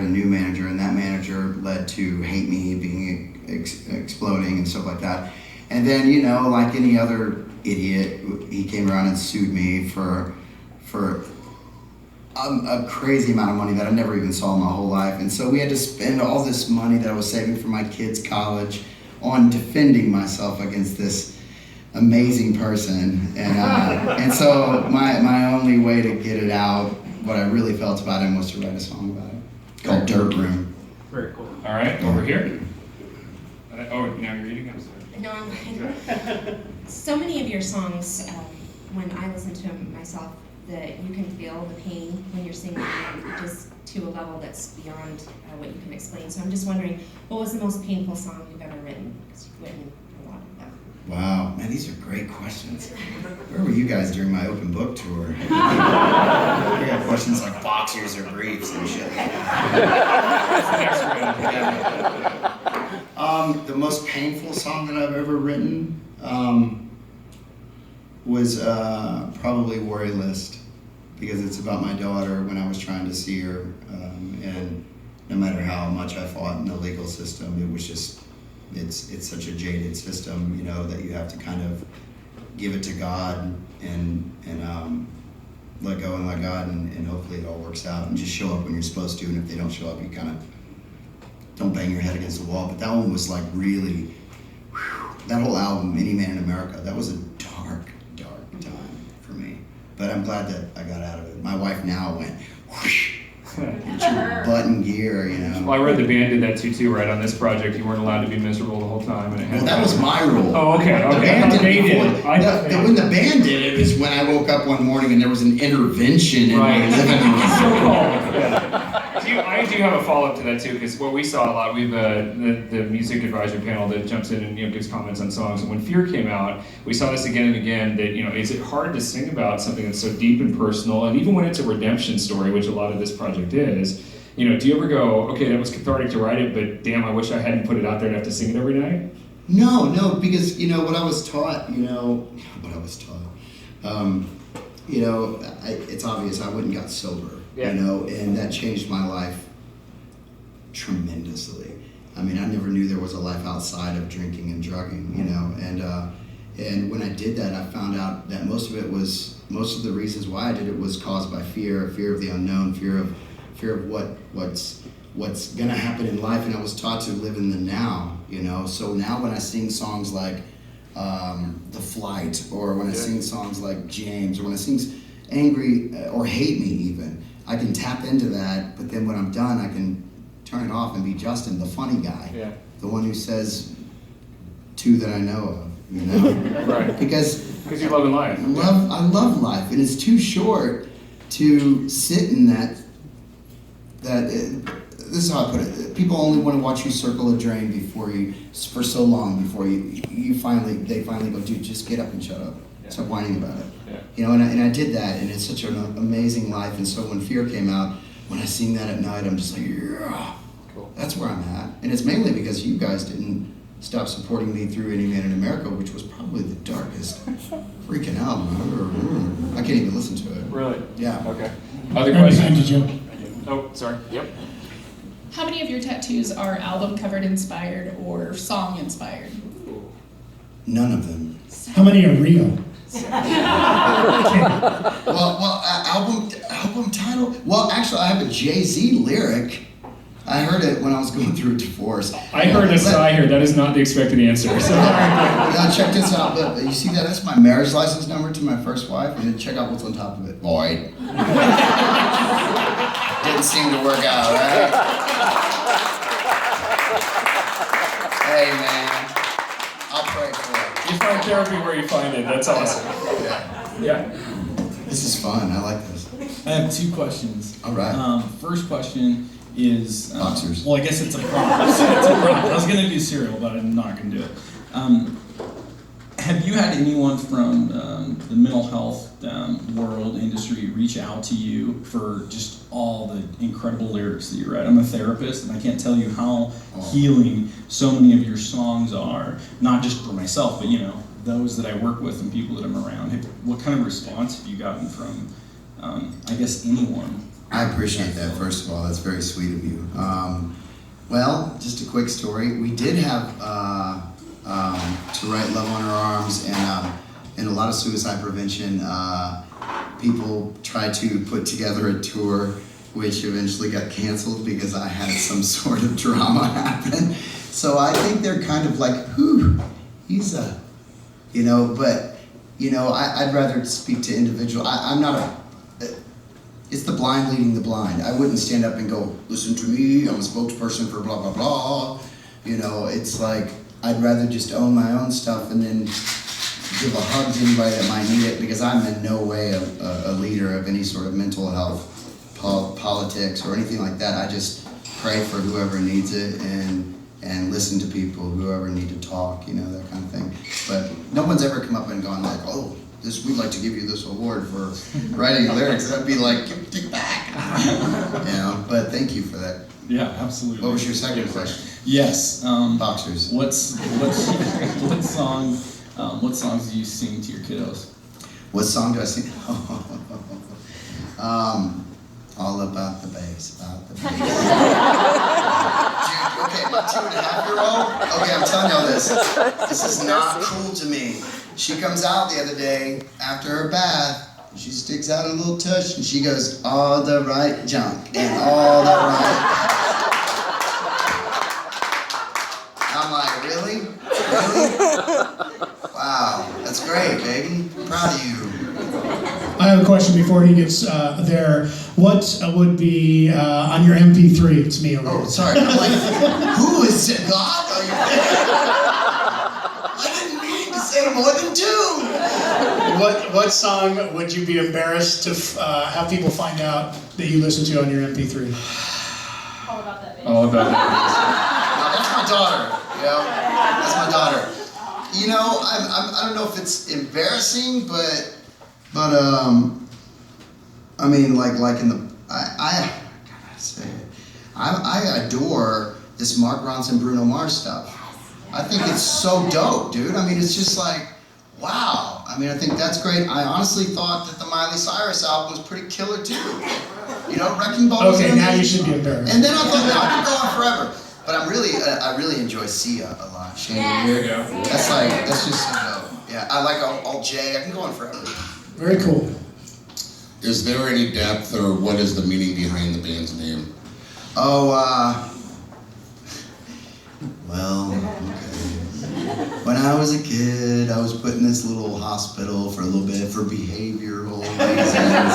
hired a new manager, and that manager led to Hate Me being exploding and stuff like that. And then, you know, like any other idiot, he came around and sued me for a crazy amount of money that I never even saw in my whole life. And so we had to spend all this money that I was saving for my kids' college on defending myself against this amazing person. And so my only way to get it out, what I really felt about him, was to write a song about it called Dirt Room. Very cool. All right, over here. Oh, now you're reading? I'm sorry. No, so many of your songs, when I listen to them myself, that you can feel the pain when you're singing them, just to a level that's beyond what you can explain. So I'm just wondering, what was the most painful song you've ever written? Because you've written a lot of them. Wow, man, these are great questions. Where were you guys during my open book tour? I got questions like boxers or briefs and shit. The most painful song that I've ever written was probably Worry List, because it's about my daughter when I was trying to see her, and no matter how much I fought in the legal system, it was just, it's such a jaded system, you know, that you have to kind of give it to God and let go and let God, and hopefully it all works out, and just show up when you're supposed to, and if they don't show up, you kind of don't bang your head against the wall. But that one was like really, that whole album, Any Man in America, that was a dark time for me. But I'm glad that I got out of it. My wife now went, whoosh, button gear, you know. Well, I read the band did that too, right? On this project, you weren't allowed to be miserable the whole time. And it had Well, that was my rule. Oh, okay. The band I thought did they it did. before. I thought they When the band did it was when I woke up one morning and there was an intervention in my Right. living room. So called. Yeah. I do have a follow-up to that too, because what we saw a lot, we have the music advisory panel that jumps in and gives comments on songs. And when Fear came out, we saw this again and again. That is it hard to sing about something that's so deep and personal, and even when it's a redemption story, which a lot of this project is. Do you ever go, okay, that was cathartic to write it, but damn, I wish I hadn't put it out there and have to sing it every night? No, because what I was taught, it's obvious I went and got sober, Yeah. and that changed my life tremendously. I mean, I never knew there was a life outside of drinking and drugging, and when I did that, I found out that most of the reasons why I did it was caused by fear of the unknown, fear of what's gonna happen in life, and I was taught to live in the now, So now when I sing songs like The Flight, or when I sing songs like James, or when I sing Angry or Hate Me even, I can tap into that, but then when I'm done, I can turn it off and be Justin, the funny guy, the one who says two that I know of, Right. Because you're loving life. I love life, and it's too short to sit in that. This is how I put it. People only want to watch you circle a drain for so long before they finally go, dude, just get up and shut up. Stop whining about it. Yeah. And I did that, and it's such an amazing life. And so when Fear came out, when I sing that at night, I'm just like, yeah, cool. That's where I'm at. And it's mainly because you guys didn't stop supporting me through Any Man in America, which was probably the darkest freaking album I've ever heard. I can't even listen to it. Really? Yeah. Okay. Other questions? Joe. Oh, sorry. Yep. How many of your tattoos are album cover inspired or song inspired? None of them. How many are real? Well, album title. Well, actually, I have a Jay-Z lyric. I heard it when I was going through a divorce. I heard a sigh here. That is not the expected answer. So. Now check this out. But you see that? That's my marriage license number to my first wife. And then check out what's on top of it. Void. Didn't seem to work out, right? Hey, man. I'll pray for it. You find therapy where you find it. That's awesome. Yeah. This is fun. I like this. I have two questions. All right. First question is... Boxers. Well, I guess it's a prompt. It's a prompt. I was going to do cereal, but I'm not going to do it. Have you had anyone from the mental health world industry reach out to you for just all the incredible lyrics that you write? I'm a therapist, and I can't tell you how healing so many of your songs are, not just for myself, but those that I work with and people that I'm around. What kind of response have you gotten from, I guess, anyone I appreciate that, first of all. That's very sweet of you. Well, just a quick story. We did have to write Love on Our Arms, and in a lot of suicide prevention, people tried to put together a tour which eventually got canceled because I had some sort of drama happen. So I think they're kind of like, whew, he's a, but, I'd rather speak to individual. I'm not it's the blind leading the blind. I wouldn't stand up and go, listen to me, I'm a spokesperson for blah, blah, blah. It's like, I'd rather just own my own stuff and then give a hug to anybody that might need it, because I'm in no way a leader of any sort of mental health, politics, or anything like that. I just pray for whoever needs it and listen to people, whoever need to talk, that kind of thing. But no one's ever come up and gone like, oh, we'd like to give you this award for writing lyrics. I'd be like, take it back. But thank you for that. Yeah, absolutely. What was your second question? Yes. Boxers. What songs do you sing to your kiddos? What song do I sing? All about the bass, about the bass. Dude, okay, my 2.5-year-old, okay, I'm telling y'all this. This is not cool to me. She comes out the other day after her bath, and she sticks out a little tush, and she goes, all the right junk, and all the right. I'm like, really? Really? Wow, that's great, baby. I'm proud of you. I have a question before he gets there. What would be on your MP3? It's me over Oh, here. sorry. I'm like, who is it, God? Are you I didn't mean to say more than 2. What song would you be embarrassed to have people find out that you listen to on your MP3? All about that bass. All about that. Now, that's my daughter. That's my daughter. I don't know if it's embarrassing, but I mean, like in the I gotta say it. I adore this Mark Ronson, Bruno Mars stuff. I think it's so dope, dude. I mean, it's just like, wow. I mean, I think that's great. I honestly thought that the Miley Cyrus album was pretty killer too. Wrecking Ball. Okay, now you should be embarrassed. And then I thought, I could go on forever. But I really enjoy Sia a lot. There you go. That's just so dope. Yeah, I like Alt J. I can go on forever. Very cool. Is there any depth, or what is the meaning behind the band's name? Oh, well, okay. When I was a kid, I was put in this little hospital for a little bit for behavioral reasons.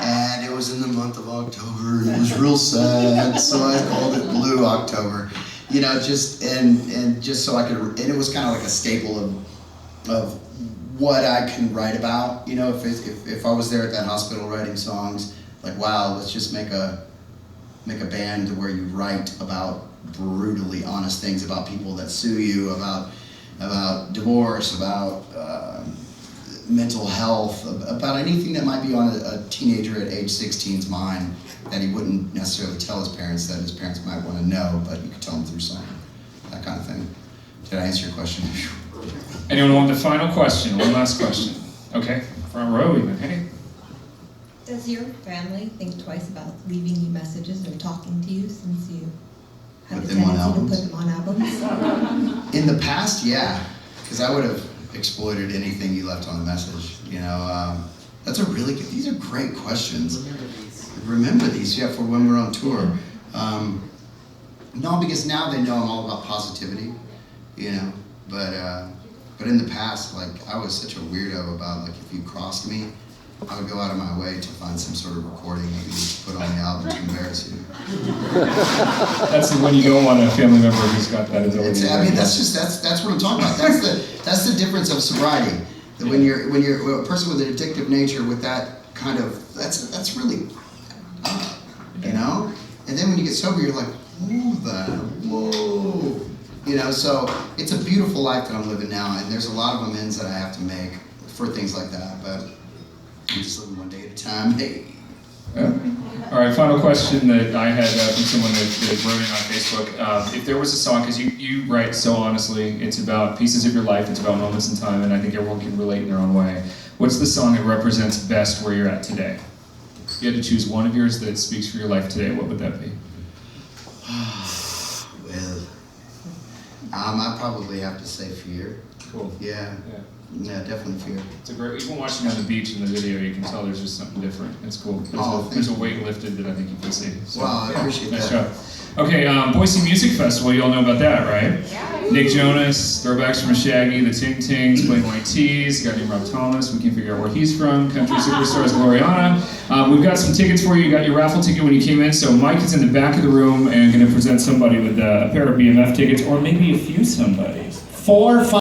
And it was in the month of October, and it was real sad, so I called it Blue October. Just so I could, and it was kind of like a staple of what I can write about. If I was there at that hospital writing songs, like, wow, let's just make a band where you write about brutally honest things about people that sue you, about divorce, about mental health, about anything that might be on a teenager at age 16's mind that he wouldn't necessarily tell his parents, that his parents might want to know, but you could tell them through song, that kind of thing. Did I answer your question? Anyone want the final question? One last question. Okay, front row even. Hey. Does your family think twice about leaving you messages or talking to you since you have Put the them on tendency to albums? put them on albums? In the past, yeah, because I would have exploited anything you left on a message. That's a really good. These are great questions. Remember these, yeah, for when we're on tour. No, because now they know I'm all about positivity, But in the past, like, I was such a weirdo about, like, if you crossed me, I would go out of my way to find some sort of recording that you would put on the album to embarrass you. That's when you don't want a family member who's got that ability. That's what I'm talking about. That's the difference of sobriety. That when you're a person with an addictive nature, with that kind of, that's really, And then when you get sober, you're like, whoa. So it's a beautiful life that I'm living now, and there's a lot of amends that I have to make for things like that, but I'm just living one day at a time. Hey. Yeah. All right, final question that I had from someone that wrote in on Facebook. If there was a song, because you write so honestly, it's about pieces of your life, it's about moments in time, and I think everyone can relate in their own way. What's the song that represents best where you're at today? If you had to choose one of yours that speaks for your life today, what would that be? Well, I probably have to say fear. Cool. Yeah, Yeah. yeah, definitely fear. It's a great. Even watching on the beach in the video, you can tell there's just something different. It's cool. There's a weight lifted that I think you can see. So, Wow, I appreciate nice that. job. Okay, Boise Music Festival. You all know about that, right? Yeah. Nick Jonas, throwbacks from Shaggy, the Ting Tings, Plain White Tees. A guy named Rob Thomas. We can figure out where he's from. Country superstars Gloriana. We've got some tickets for you. You got your raffle ticket when you came in. So Mike is in the back of the room and going to present somebody with a pair of BMF tickets, or maybe a few somebodies. 4, 5.